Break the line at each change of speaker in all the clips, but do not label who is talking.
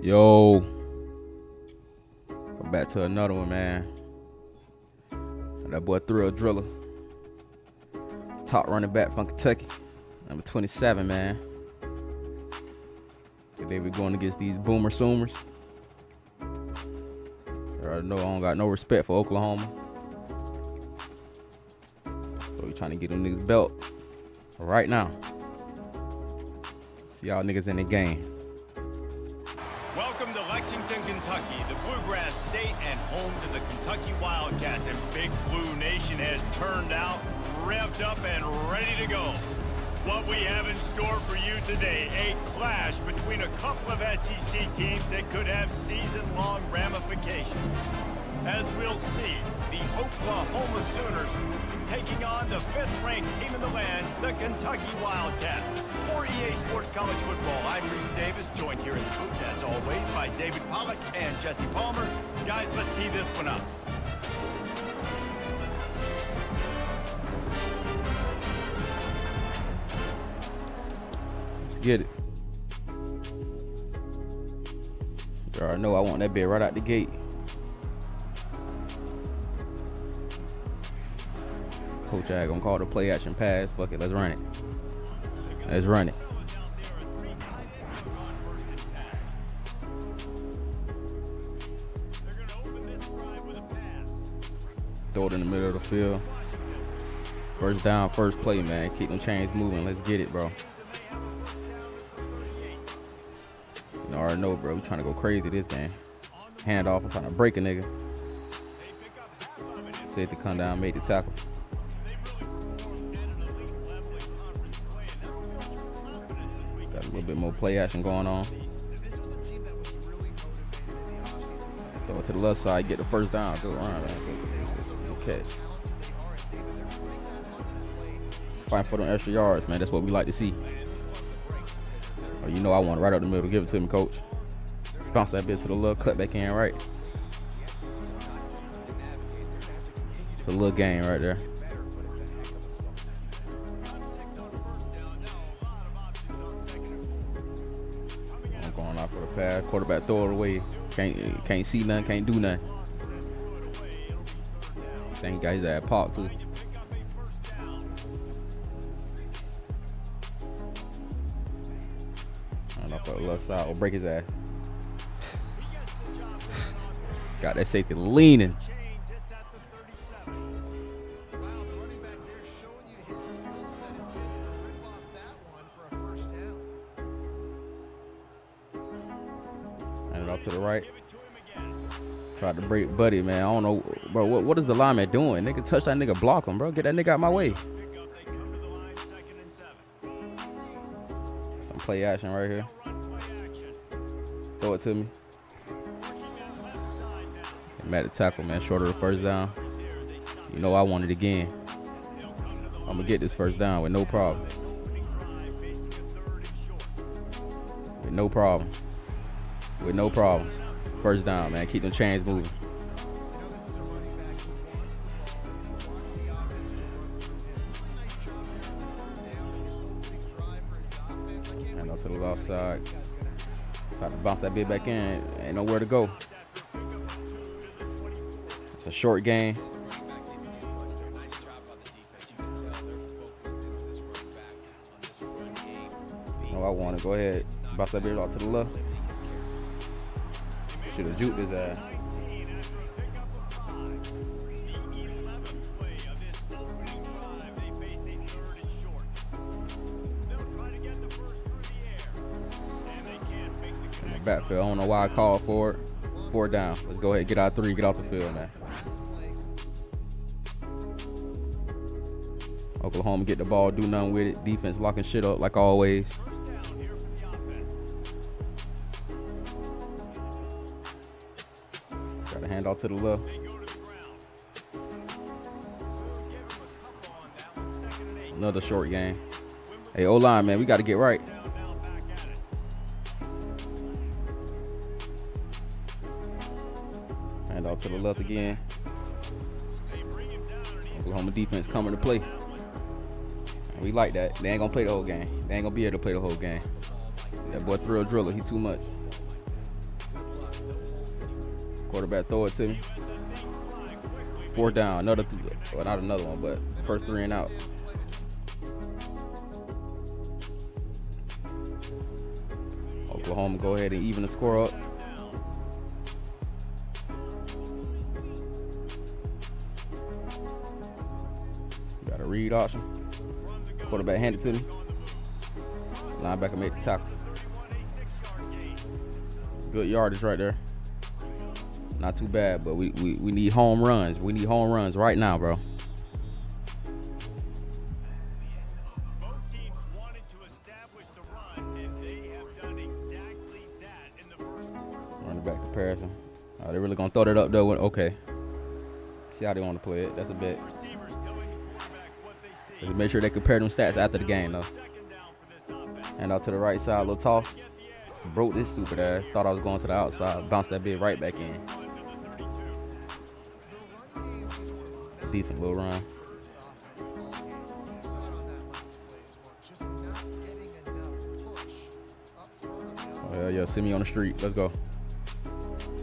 Yo, I'm back to another one, man. That boy Thrill Driller, top running back from Kentucky, number 27, man. Today we going against these Boomer Soomers. I already know I don't got no respect for Oklahoma, so we trying to get them niggas belt right now. See y'all niggas in the game.
Welcome to Lexington, Kentucky, the Bluegrass State and home to the Kentucky Wildcats. And Big Blue Nation has turned out, revved up, and ready to go. What we have in store for you today, a clash between a couple of SEC teams that could have season-long ramifications. As we'll see, the Oklahoma Sooners taking on the fifth-ranked team in the land, the Kentucky Wildcats. For EA Sports College Football, I'm Reese Davis, joined here in the booth, as always, by David Pollack and Jesse Palmer. Guys, let's tee this one up.
Let's get it. You already know I want that bit right out the gate. Coach I gonna call the play action pass. Fuck it, let's run it. Let's run it. Throw it in the middle of the field. First down, first play, man. Keep them chains moving. Let's get it, bro. You already know, bro. We trying to go crazy this game. Hand off. I'm trying to break a nigga. Safety come down, made the tackle. Got a little bit more play action going on. Throw it to the left side, get the first down. Go around, man. Good catch. Fight for them extra yards, man. That's what we like to see. Oh, you know I want it right up the middle. Give it to me, coach. Bounce that bit to the left, cut back in right. It's a little game right there. I'm going off for the pass. Quarterback throw it away. Can't see nothing, can't do nothing. Thank guys that pop too. And off the left side, will break his ass. Got that safety leaning. And it off to the right. Tried to break Buddy, man. I don't know, bro. What is the lineman doing? Nigga, touch that nigga, block him, bro. Get that nigga out my way. Some play action right here. Throw it to me. I'm at the tackle, man. Short of the first down. You know I want it again. I'm gonna get this first down with no problem. With no problem. With no problems. First down, man. Keep them chains moving. And up to the left side. Try to bounce that bit back in. Ain't nowhere to go. It's a short game. Oh, I want to go ahead. Bounce that bit off to the left. Should have juked his ass. In the backfield, I don't know why I called for it. 4 down. Let's go ahead, get out 3, get off the field, man. Oklahoma get the ball, do nothing with it. Defense locking shit up like always. Got a handoff to the left. Another short game. Hey, O-line, man, we got to get right. Handoff to the left again. Oklahoma defense coming to play. And we like that. They ain't going to play the whole game. They ain't going to be able to play the whole game. That boy Thrill Driller, he too much. Quarterback throw it to me. 4th down. Another, well, not another one, but first 3 and out. Oklahoma go ahead and even the score up. Got a read option. Quarterback handed to me. Linebacker made the tackle. Good yardage right there. Not too bad, but we need home runs. We need home runs right now, bro.
Both teams wanted to establish the run, and they have done exactly that in the first quarter.
Running back comparison. Oh, they're really gonna throw that up though. Okay. See how they want to play it. That's a bet.
Receivers telling the quarterback what they see.
Just make sure they compare them stats after the game though.
Second down for this offense.
Hand out to the right side, little toss. Broke this stupid ass. Thought I was going to the outside. Bounced that bit right back in. Decent little run. Oh, yeah, send me on the street. Let's go.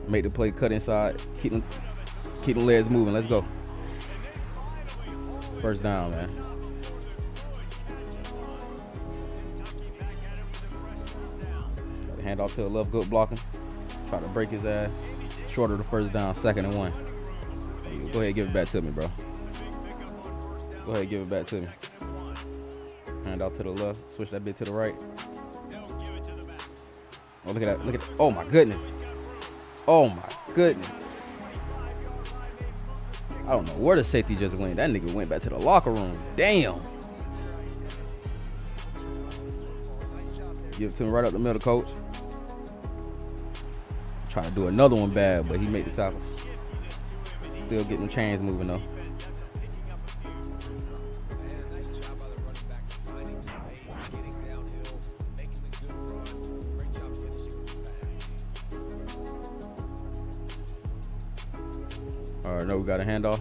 Make the play, cut inside. Keep them legs moving. Let's go. First down, man. Got to hand off to the left, good blocking. Try to break his ass. Short of the first down, 2nd and 1. Go ahead and give it back to me, bro. Go ahead and give it back to me. Hand off to the left. Switch that bit to the right. Oh, look at that. Look at that. Oh, my goodness. Oh, my goodness. I don't know where the safety just went. That nigga went back to the locker room. Damn. Give it to him right up the middle, coach. Trying to do another one bad, but he made the tackle. Still getting the chains moving though. All right, now we got a handoff.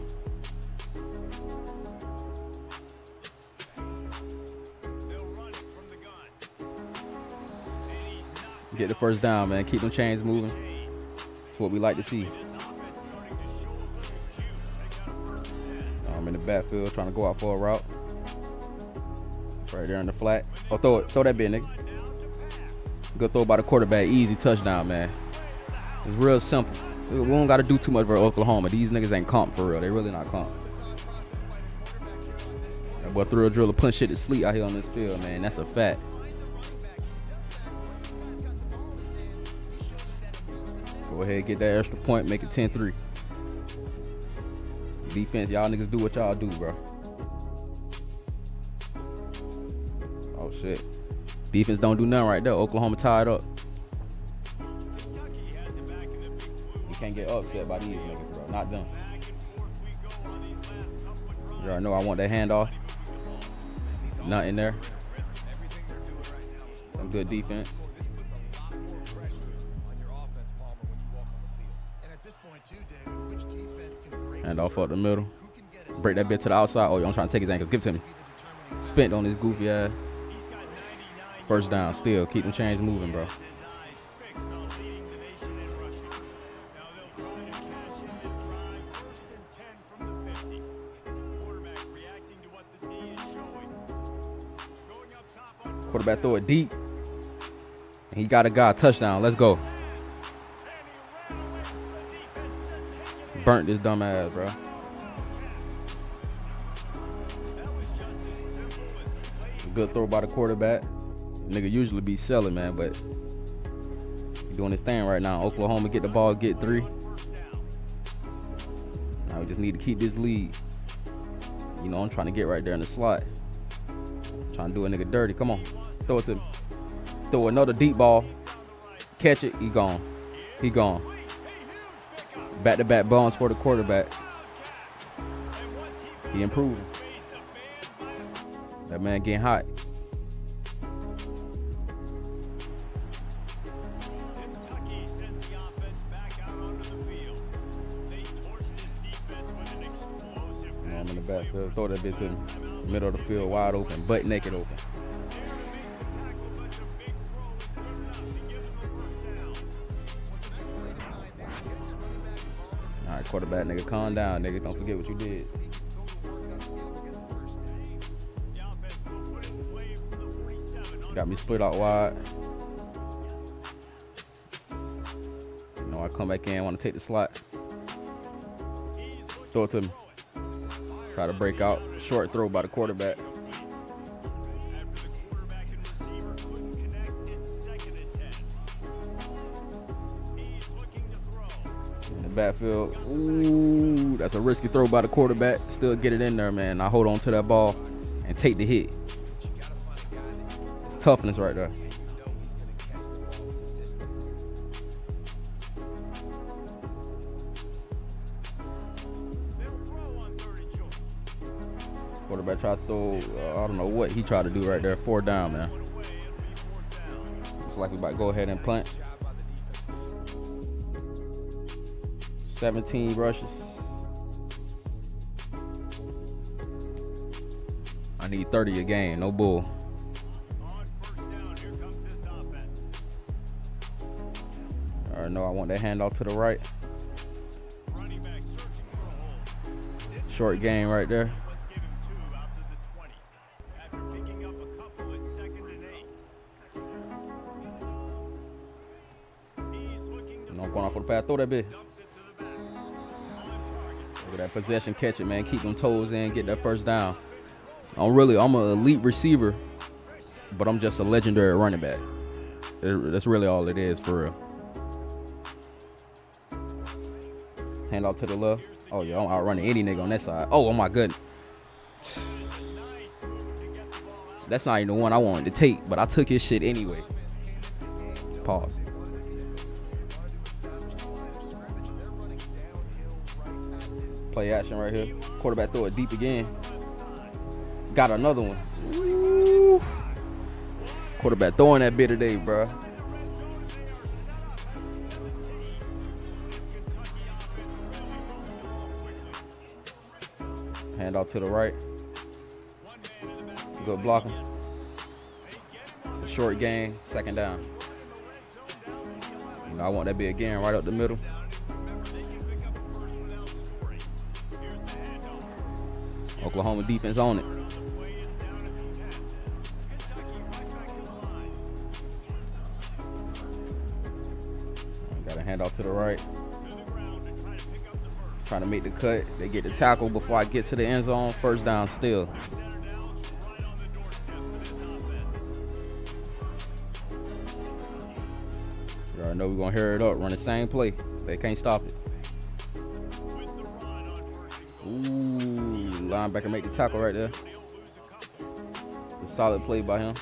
Get the first down, man. Keep them chains moving. That's what we like to see. I'm in the backfield trying to go out for a route. Right there in the flat. Oh, throw that bit, nigga. Good throw by the quarterback. Easy touchdown, man. It's real simple. We don't got to do too much for Oklahoma. These niggas ain't comp for real. They really not comp. That boy threw a driller, punch shit to sleep out here on this field, man. That's a fact. Go ahead and get that extra point. Make it 10-3. Defense, y'all niggas do what y'all do, bro. Oh, shit. Defense don't do nothing right there. Oklahoma tied up. You can't get upset by these niggas, bro. Not them. You already know I want that handoff. Nothing there. Some good defense. Hand off up the middle. Break that bit to the outside. Oh, I'm trying to take his ankles. Give it to me. Spent on his goofy ass. First down. Still keep them chains moving, bro. Quarterback throw it deep. He got a guy. Touchdown. Let's go. Burnt this dumb ass, bro. Good throw by the quarterback. Nigga usually be selling, man, but he doing his thing right now. Oklahoma get the ball, get 3. Now we just need to keep this lead. You know, I'm trying to get right there in the slot. Trying to do a nigga dirty. Come on. Throw it to me. Throw another deep ball. Catch it. He gone. He gone. Back-to-back bombs for the quarterback. He improving. That man getting hot.
Kentucky sends the offense back out onto the field. They torch this defense with an explosive.
I'm in the backfield. Throw that bit to the middle of the field, wide open, butt naked open. Quarterback, nigga, calm down, nigga. Don't forget what you did. Got me split out wide. You know, I come back in, want to take the slot. Throw it to me. Try to break out. Short throw by the quarterback. In the backfield. Ooh, that's a risky throw by the quarterback. Still get it in there, man. I hold on to that ball and take the hit. It's toughness right there. Quarterback tried to throw, I don't know what he tried to do right there. 4 down, man. Looks like we about to go ahead and punt. 17 rushes. I need 30 a game, no bull. I already know I want that handoff to the right. Short game right there. I'm going off for the pass. Throw that bit. Look at that possession, catch it, man. Keep them toes in, get that first down. I'm an elite receiver, but I'm just a legendary running back. That's really all it is, for real. Hand off to the left. Oh, yeah, I'm outrunning any nigga on that side. Oh my goodness. That's not even the one I wanted to take, but I took his shit anyway. Pause. Play action right here. Quarterback throw it deep again. Got another one. Woo. Quarterback throwing that bit today, bro. Hand off to the right. Good blocking. It's a short game. 2nd down. You know, I want that bit again right up the middle. Oklahoma defense on it. Got a handoff to the right. Trying to make the cut. They get the tackle before I get to the end zone. 1st down still. You already know we're going to hurry it up. Run the same play. They can't stop it. Ooh. Linebacker make the tackle right there. A solid play by him.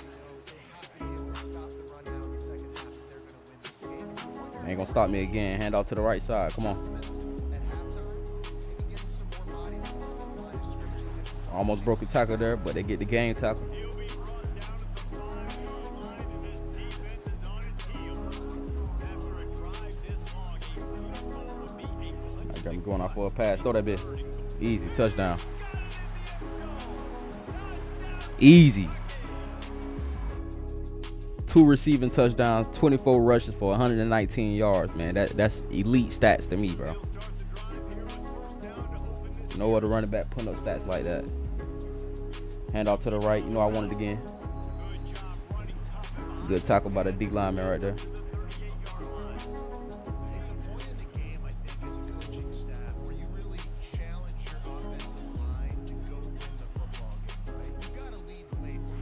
Ain't gonna stop me again. Hand off to the right side. Come on. Almost broke a tackle there, but they get the game tackle. I got me going off for a pass. Throw that bit. Easy. Touchdown. Easy. 2 receiving touchdowns, 24 rushes for 119 yards, man. That's elite stats to me, bro. No other running back putting up stats like that. Hand off to the right. You know I want it again. Good tackle by the D lineman right there.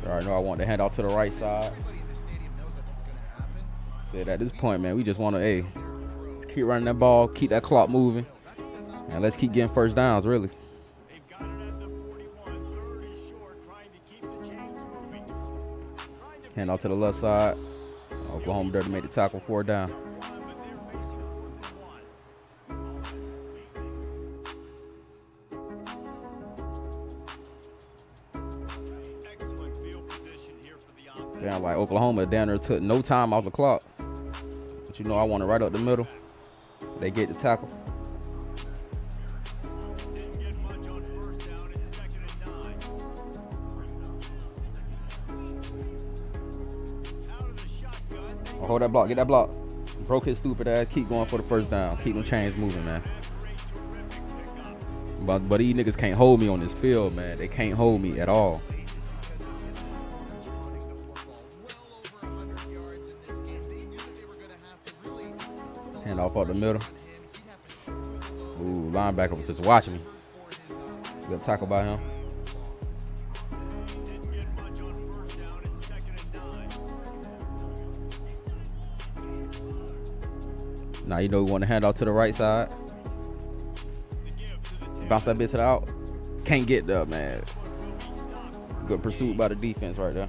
I already know I want to hand off to the right side. Said at this point, man, we just want to, keep running that ball, keep that clock moving, and let's keep getting 1st downs, really. Hand off to the left side. Oklahoma there to make the tackle. 4 down. Damn, like Oklahoma down there took no time off the clock. But you know I want it right up the middle. They get the tackle. Oh, hold that block, get that block. Broke his stupid ass. Keep going for the 1st down. Keep them chains moving, man. But these niggas can't hold me on this field, man. They can't hold me at all. Hand off out the middle. Ooh, linebacker was just watching me. Good tackle by him. Now you know we want to hand off to the right side. Bounce that bit to the out. Can't get there, man. Good pursuit by the defense right there.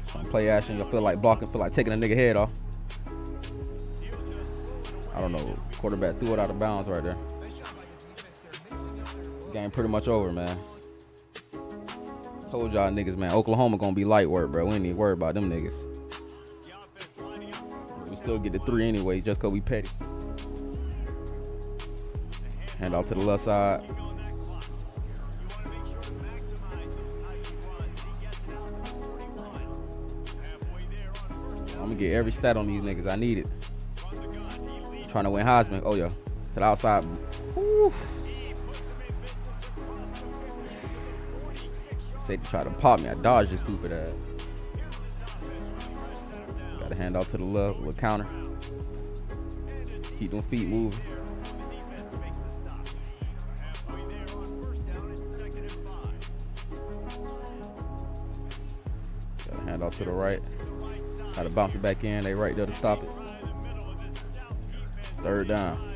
Some play action. You feel like blocking, feel like taking a nigga head off. I don't know. Quarterback threw it out of bounds right there. Game pretty much over, man. Told y'all niggas, man. Oklahoma gonna be light work, bro. We ain't even worried about them niggas. We still get the 3 anyway, just cause we petty. Hand off to the left side. I'm gonna get every stat on these niggas. I need it. Trying to win Heisman. Oh yeah. To the outside. Woo. Safety tried to pop me. I dodged this stupid ass. Got a hand off to the left with a counter. Keep them feet moving. Got a hand off to the right. Try to bounce it back in. They right there to stop it. 3rd down.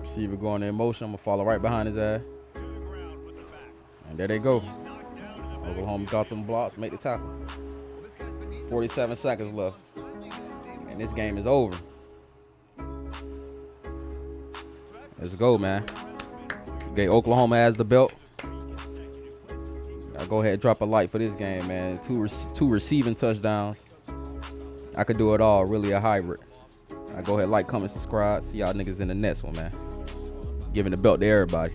Receiver going in motion. I'm gonna follow right behind his ass. And there they go. Oklahoma got them blocks, make the tackle. 47 seconds left. And this game is over. Let's go, man. Okay, Oklahoma has the belt. I'll go ahead and drop a light for this game, man. Two receiving touchdowns. I could do it all. Really a hybrid. I go ahead, like, comment, subscribe. See y'all niggas in the next one, man. Giving the belt to everybody.